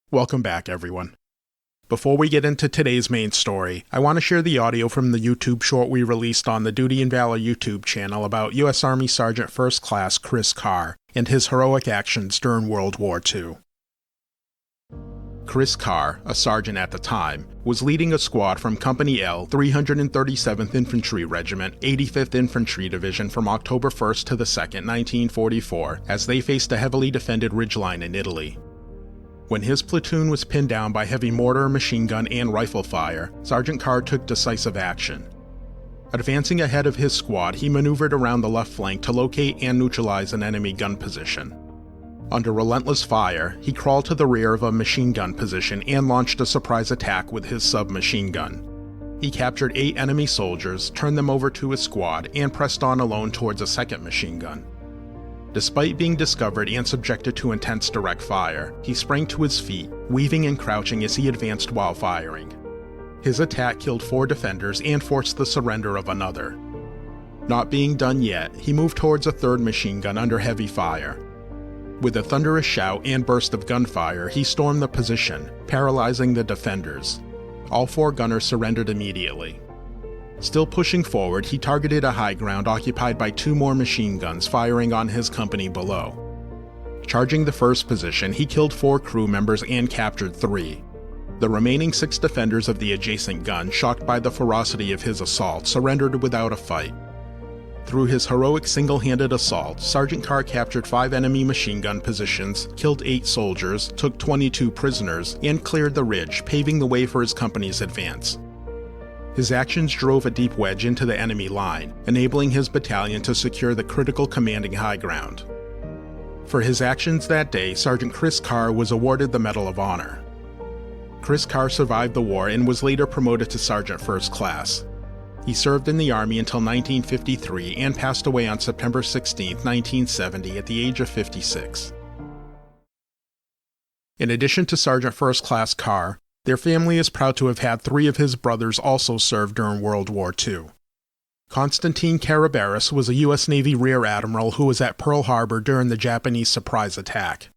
Welcome back, everyone. Before we get into today's main story, I want to share the audio from the YouTube short we released on the Duty and Valor YouTube channel about U.S. Army Sergeant First Class Chris Carr and his heroic actions during World War II. Chris Carr, a sergeant at the time, was leading a squad from Company L, 337th Infantry Regiment, 85th Infantry Division from October 1st to the 2nd, 1944, as they faced a heavily defended ridgeline in Italy. When his platoon was pinned down by heavy mortar, machine gun, and rifle fire, Sergeant Carr took decisive action. Advancing ahead of his squad, he maneuvered around the left flank to locate and neutralize an enemy gun position. Under relentless fire, he crawled to the rear of a machine gun position and launched a surprise attack with his submachine gun. He captured 8 enemy soldiers, turned them over to his squad, and pressed on alone towards a second machine gun. Despite being discovered and subjected to intense direct fire, he sprang to his feet, weaving and crouching as he advanced while firing. His attack killed 4 defenders and forced the surrender of another. Not being done yet, he moved towards a third machine gun under heavy fire. With a thunderous shout and burst of gunfire, he stormed the position, paralyzing the defenders. All 4 gunners surrendered immediately. Still pushing forward, he targeted a high ground occupied by 2 more machine guns firing on his company below. Charging the first position, he killed 4 crew members and captured 3. The remaining 6 defenders of the adjacent gun, shocked by the ferocity of his assault, surrendered without a fight. Through his heroic single-handed assault, Sergeant Carr captured 5 enemy machine gun positions, killed 8 soldiers, took 22 prisoners, and cleared the ridge, paving the way for his company's advance. His actions drove a deep wedge into the enemy line, enabling his battalion to secure the critical commanding high ground. For his actions that day, Sergeant Chris Carr was awarded the Medal of Honor. Chris Carr survived the war and was later promoted to Sergeant First Class. He served in the Army until 1953 and passed away on September 16, 1970 at the age of 56. In addition to Sergeant First Class Carr, their family is proud to have had 3 of his brothers also serve during World War II. Constantine Carabaris was a U.S. Navy Rear Admiral who was at Pearl Harbor during the Japanese surprise attack.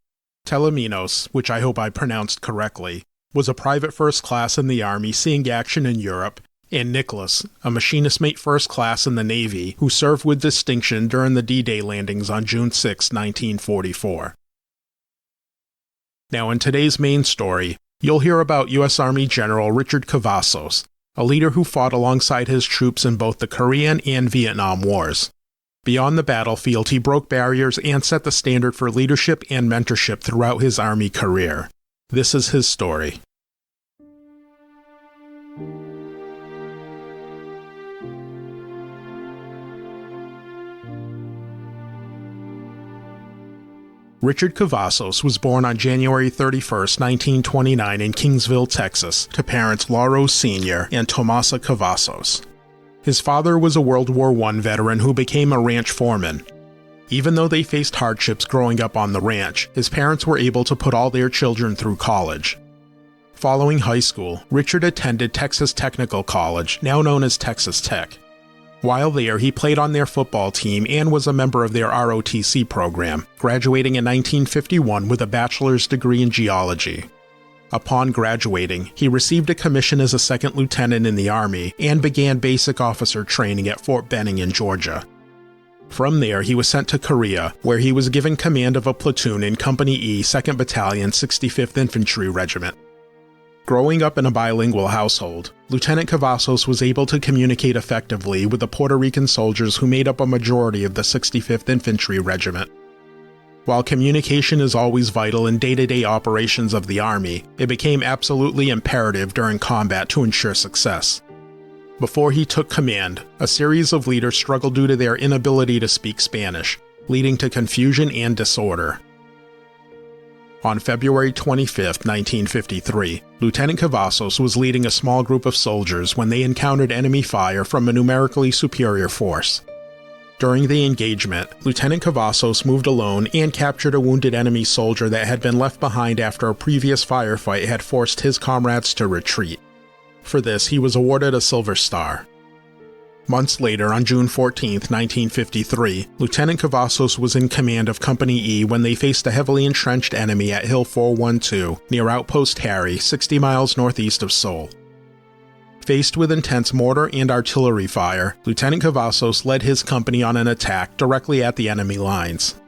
Teleminos, which I hope I pronounced correctly, was a private first class in the Army seeing action in Europe, and Nicholas, a machinist mate first class in the Navy who served with distinction during the D-Day landings on June 6, 1944. Now in today's main story, you'll hear about U.S. Army General Richard Cavazos, a leader who fought alongside his troops in both the Korean and Vietnam Wars. Beyond the battlefield, he broke barriers and set the standard for leadership and mentorship throughout his Army career. This is his story. Richard Cavazos was born on January 31, 1929 in Kingsville, Texas, to parents Lauro Sr. and Tomasa Cavazos. His father was a World War I veteran who became a ranch foreman. Even though they faced hardships growing up on the ranch, his parents were able to put all their children through college. Following high school, Richard attended Texas Technical College, now known as Texas Tech. While there, he played on their football team and was a member of their ROTC program, graduating in 1951 with a bachelor's degree in geology. Upon graduating, he received a commission as a second lieutenant in the Army and began basic officer training at Fort Benning in Georgia. From there, he was sent to Korea, where he was given command of a platoon in Company E, 2nd Battalion, 65th Infantry Regiment. Growing up in a bilingual household, Lieutenant Cavazos was able to communicate effectively with the Puerto Rican soldiers who made up a majority of the 65th Infantry Regiment. While communication is always vital in day-to-day operations of the Army, it became absolutely imperative during combat to ensure success. Before he took command, a series of leaders struggled due to their inability to speak Spanish, leading to confusion and disorder. On February 25, 1953, Lieutenant Cavazos was leading a small group of soldiers when they encountered enemy fire from a numerically superior force. During the engagement, Lieutenant Cavazos moved alone and captured a wounded enemy soldier that had been left behind after a previous firefight had forced his comrades to retreat. For this, he was awarded a Silver Star. Months later, on June 14, 1953, Lieutenant Cavazos was in command of Company E when they faced a heavily entrenched enemy at Hill 412 near Outpost Harry, 60 miles northeast of Seoul. Faced with intense mortar and artillery fire, Lieutenant Cavazos led his company on an attack directly at the enemy lines.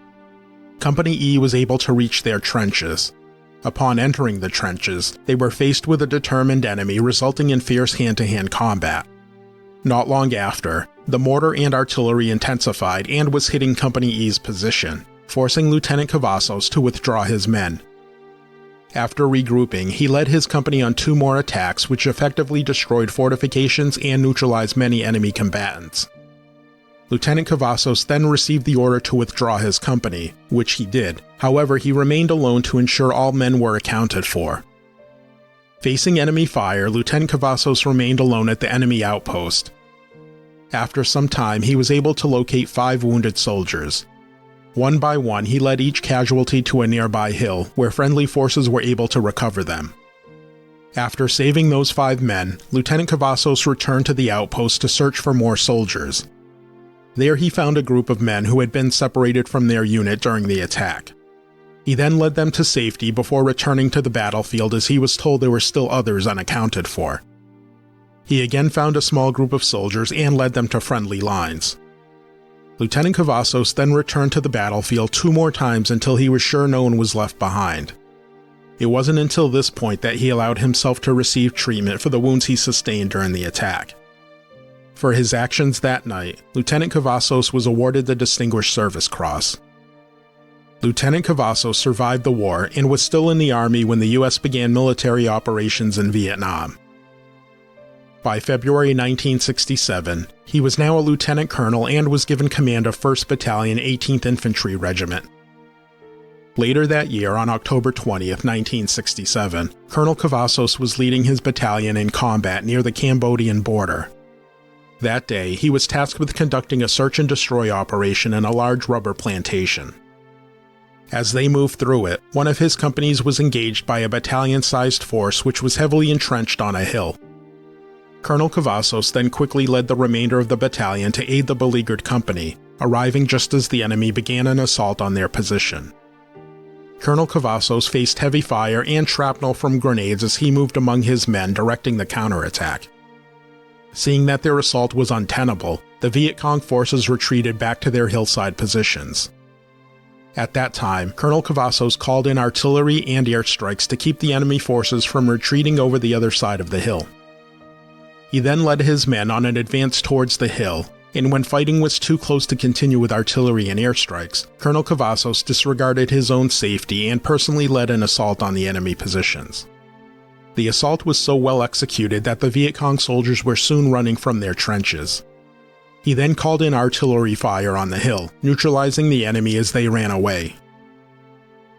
Company E was able to reach their trenches. Upon entering the trenches, they were faced with a determined enemy, resulting in fierce hand-to-hand combat. Not long after, the mortar and artillery intensified and was hitting Company E's position, forcing Lieutenant Cavazos to withdraw his men. After regrouping, he led his company on 2 more attacks which effectively destroyed fortifications and neutralized many enemy combatants. Lieutenant Cavazos then received the order to withdraw his company, which he did. However, he remained alone to ensure all men were accounted for. Facing enemy fire, Lieutenant Cavazos remained alone at the enemy outpost. After some time, he was able to locate 5 wounded soldiers. One by one, he led each casualty to a nearby hill, where friendly forces were able to recover them. After saving those 5 men, Lieutenant Cavazos returned to the outpost to search for more soldiers. There he found a group of men who had been separated from their unit during the attack. He then led them to safety before returning to the battlefield as he was told there were still others unaccounted for. He again found a small group of soldiers and led them to friendly lines. Lieutenant Cavazos then returned to the battlefield 2 more times until he was sure no one was left behind. It wasn't until this point that he allowed himself to receive treatment for the wounds he sustained during the attack. For his actions that night, Lieutenant Cavazos was awarded the Distinguished Service Cross. Lieutenant Cavazos survived the war and was still in the Army when the U.S. began military operations in Vietnam. By February 1967, he was now a lieutenant colonel and was given command of 1st Battalion, 18th Infantry Regiment. Later that year, on October 20, 1967, Colonel Cavazos was leading his battalion in combat near the Cambodian border. That day, he was tasked with conducting a search-and-destroy operation in a large rubber plantation. As they moved through it, one of his companies was engaged by a battalion-sized force which was heavily entrenched on a hill. Colonel Cavazos then quickly led the remainder of the battalion to aid the beleaguered company, arriving just as the enemy began an assault on their position. Colonel Cavazos faced heavy fire and shrapnel from grenades as he moved among his men directing the counterattack. Seeing that their assault was untenable, the Viet Cong forces retreated back to their hillside positions. At that time, Colonel Cavazos called in artillery and airstrikes to keep the enemy forces from retreating over the other side of the hill. He then led his men on an advance towards the hill, and when fighting was too close to continue with artillery and airstrikes, Colonel Cavazos disregarded his own safety and personally led an assault on the enemy positions. The assault was so well executed that the Viet Cong soldiers were soon running from their trenches. He then called in artillery fire on the hill, neutralizing the enemy as they ran away.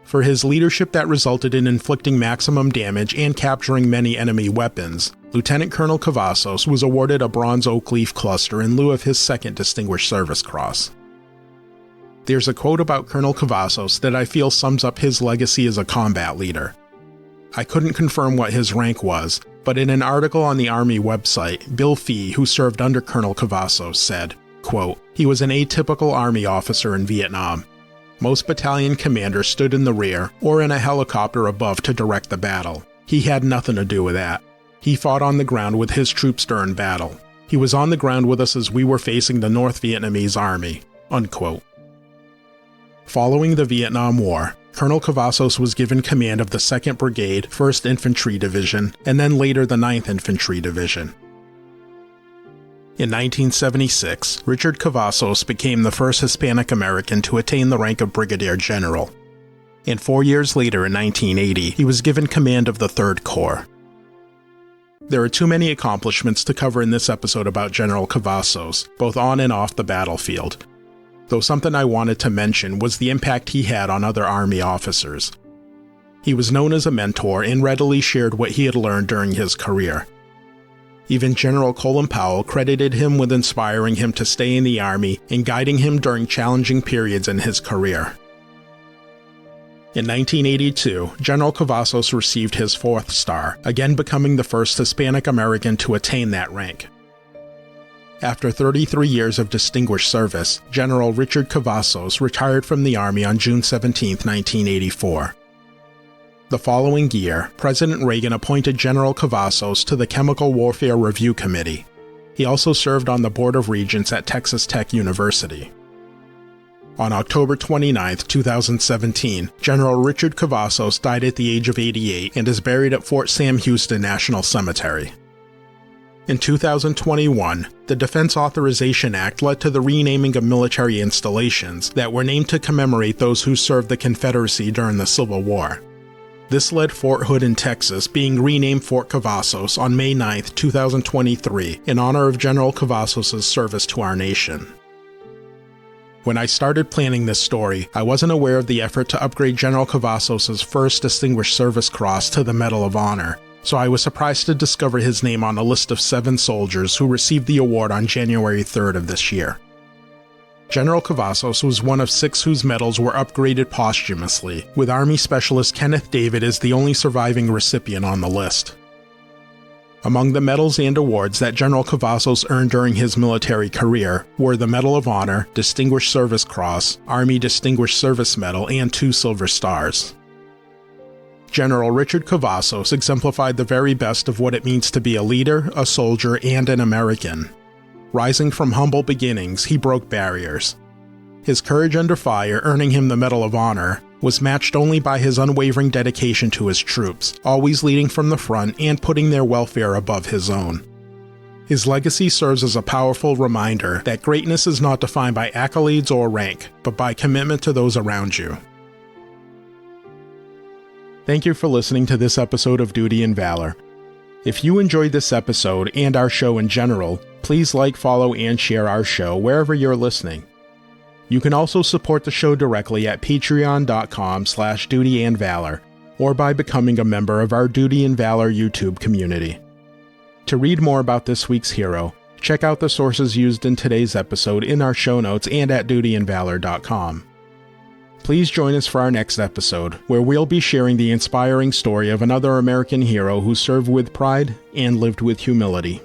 For his leadership that resulted in inflicting maximum damage and capturing many enemy weapons, Lieutenant Colonel Cavazos was awarded a bronze oak leaf cluster in lieu of his 2nd Distinguished Service Cross. There's a quote about Colonel Cavazos that I feel sums up his legacy as a combat leader. I couldn't confirm what his rank was, but in an article on the Army website, Bill Fee, who served under Colonel Cavazos, said, quote, "He was an atypical Army officer in Vietnam. Most battalion commanders stood in the rear or in a helicopter above to direct the battle. He had nothing to do with that. He fought on the ground with his troops during battle. He was on the ground with us as we were facing the North Vietnamese Army." Unquote. Following the Vietnam War, Colonel Cavazos was given command of the 2nd Brigade, 1st Infantry Division, and then later the 9th Infantry Division. In 1976, Richard Cavazos became the first Hispanic American to attain the rank of Brigadier General. And 4 years later, in 1980, he was given command of the 3rd Corps. There are too many accomplishments to cover in this episode about General Cavazos, both on and off the battlefield. Though something I wanted to mention was the impact he had on other Army officers. He was known as a mentor and readily shared what he had learned during his career. Even General Colin Powell credited him with inspiring him to stay in the Army and guiding him during challenging periods in his career. In 1982, General Cavazos received his 4th star, again becoming the first Hispanic American to attain that rank. After 33 years of distinguished service, General Richard Cavazos retired from the Army on June 17, 1984. The following year, President Reagan appointed General Cavazos to the Chemical Warfare Review Committee. He also served on the Board of Regents at Texas Tech University. On October 29, 2017, General Richard Cavazos died at the age of 88 and is buried at Fort Sam Houston National Cemetery. In 2021, the Defense Authorization Act led to the renaming of military installations that were named to commemorate those who served the Confederacy during the Civil War. This led Fort Hood in Texas being renamed Fort Cavazos on May 9, 2023, in honor of General Cavazos' service to our nation. When I started planning this story, I wasn't aware of the effort to upgrade General Cavazos' first Distinguished Service Cross to the Medal of Honor, so I was surprised to discover his name on a list of 7 soldiers who received the award on January 3rd of this year. General Cavazos was one of 6 whose medals were upgraded posthumously, with Army Specialist Kenneth David as the only surviving recipient on the list. Among the medals and awards that General Cavazos earned during his military career were the Medal of Honor, Distinguished Service Cross, Army Distinguished Service Medal, and 2 Silver Stars. General Richard Cavazos exemplified the very best of what it means to be a leader, a soldier, and an American. Rising from humble beginnings, he broke barriers. His courage under fire, earning him the Medal of Honor, was matched only by his unwavering dedication to his troops, always leading from the front and putting their welfare above his own. His legacy serves as a powerful reminder that greatness is not defined by accolades or rank, but by commitment to those around you. Thank you for listening to this episode of Duty and Valor. If you enjoyed this episode and our show in general, please like, follow, and share our show wherever you're listening. You can also support the show directly at patreon.com/dutyandvalor or by becoming a member of our Duty and Valor YouTube community. To read more about this week's hero, check out the sources used in today's episode in our show notes and at dutyandvalor.com. Please join us for our next episode, where we'll be sharing the inspiring story of another American hero who served with pride and lived with humility.